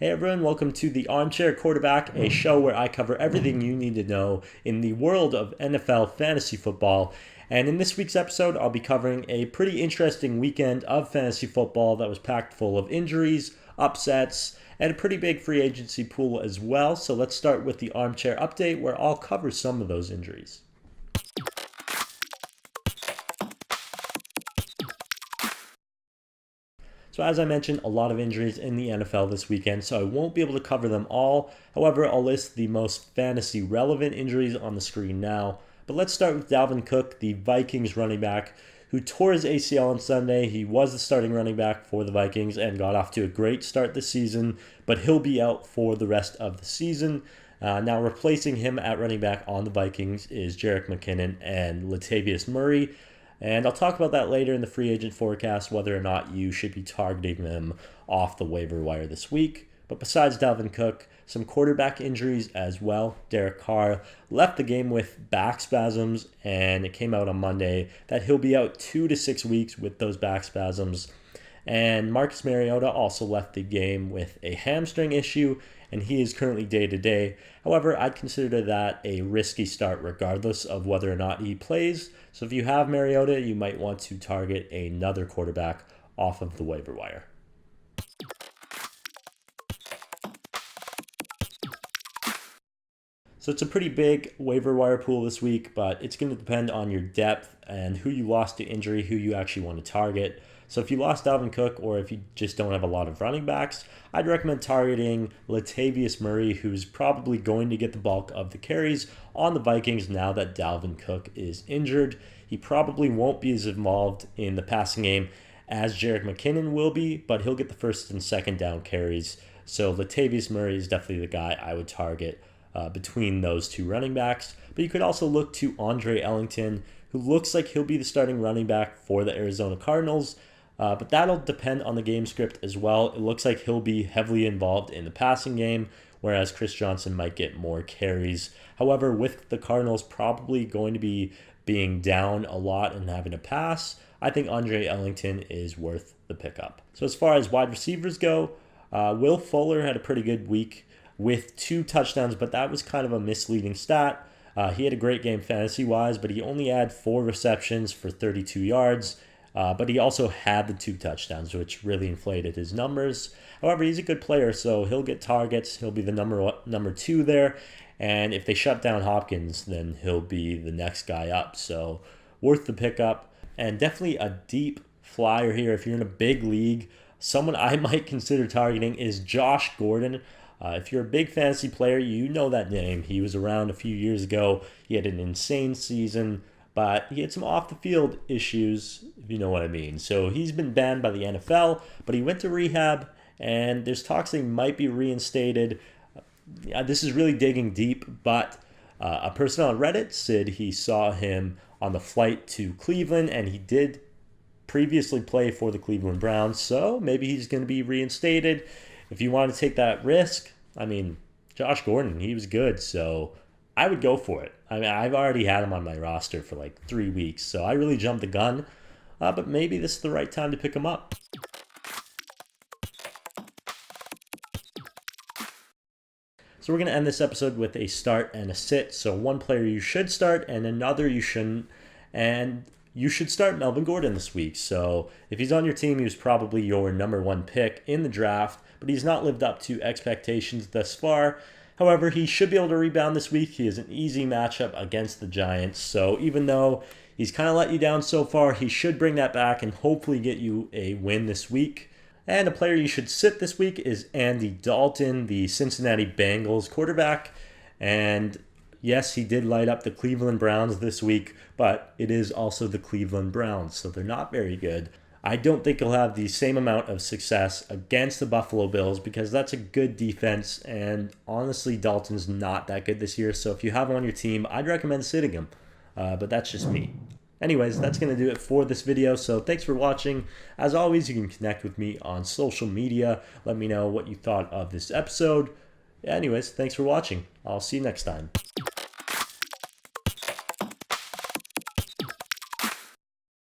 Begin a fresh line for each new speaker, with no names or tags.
Hey everyone, welcome to the Armchair Quarterback, a show where I cover everything you need to know in the world of NFL fantasy football. And in this week's episode, I'll be covering a pretty interesting weekend of fantasy football that was packed full of injuries, upsets, and a pretty big free agency pool as well. So let's start with the Armchair Update, where I'll cover some of those injuries. So as I mentioned, a lot of injuries in the NFL this weekend, so I won't be able to cover them all. However, I'll list the most fantasy relevant injuries on the screen now. But let's start with Dalvin Cook, the Vikings running back, who tore his ACL on Sunday. He was the starting running back for the Vikings and got off to a great start this season, but he'll be out for the rest of the season. Now replacing him at running back on the Vikings is Jerick McKinnon and Latavius Murray. And I'll talk about that later in the free agent forecast, whether or not you should be targeting them off the waiver wire this week. But besides Dalvin Cook, some quarterback injuries as well. Derek Carr left the game with back spasms, and it came out on Monday that he'll be out 2 to 6 weeks with those back spasms. And Marcus Mariota also left the game with a hamstring issue, and he is currently day-to-day. However, I'd consider that a risky start regardless of whether or not he plays. So if you have Mariota, you might want to target another quarterback off of the waiver wire. So it's a pretty big waiver wire pool this week, but it's going to depend on your depth and who you lost to injury, who you actually want to target. So if you lost Dalvin Cook, or if you just don't have a lot of running backs, I'd recommend targeting Latavius Murray, who's probably going to get the bulk of the carries on the Vikings now that Dalvin Cook is injured. He probably won't be as involved in the passing game as Jerick McKinnon will be, but he'll get the first and second down carries. So Latavius Murray is definitely the guy I would target between those two running backs. But you could also look to Andre Ellington, who looks like he'll be the starting running back for the Arizona Cardinals. But that'll depend on the game script as well. It looks like he'll be heavily involved in the passing game, whereas Chris Johnson might get more carries. However, with the Cardinals probably going to be being down a lot and having to pass, I think Andre Ellington is worth the pickup. So as far as wide receivers go, Will Fuller had a pretty good week with 2 touchdowns, but that was kind of a misleading stat. He had a great game fantasy-wise, but he only had 4 receptions for 32 yards. But he also had the 2 touchdowns, which really inflated his numbers. However, he's a good player, so he'll get targets. He'll be the number 2 there. And if they shut down Hopkins, then he'll be the next guy up. So worth the pickup. And definitely a deep flyer here. If you're in a big league, someone I might consider targeting is Josh Gordon. If you're a big fantasy player, you know that name. He was around a few years ago. He had an insane season, but he had some off-the-field issues, if you know what I mean. So he's been banned by the NFL, but he went to rehab, and there's talks that he might be reinstated. This is really digging deep, but a person on Reddit said he saw him on the flight to Cleveland, and he did previously play for the Cleveland Browns, so maybe he's going to be reinstated. If you want to take that risk, I mean, Josh Gordon, he was good, so I would go for it. I mean, I've already had him on my roster for like 3 weeks, so I really jumped the gun, but maybe this is the right time to pick him up. So we're going to end this episode with a start and a sit. So one player you should start and another you shouldn't. And you should start Melvin Gordon this week. So if he's on your team, he was probably your number 1 pick in the draft, but he's not lived up to expectations thus far. However, he should be able to rebound this week. He has an easy matchup against the Giants. So even though he's kind of let you down so far, he should bring that back and hopefully get you a win this week. And a player you should sit this week is Andy Dalton, the Cincinnati Bengals quarterback. And yes, he did light up the Cleveland Browns this week, but it is also the Cleveland Browns, so they're not very good. I don't think he'll have the same amount of success against the Buffalo Bills because that's a good defense, and honestly, Dalton's not that good this year, so if you have him on your team, I'd recommend sitting him, but that's just me. Anyways, that's going to do it for this video, so thanks for watching. As always, you can connect with me on social media. Let me know what you thought of this episode. Anyways, thanks for watching. I'll see you next time.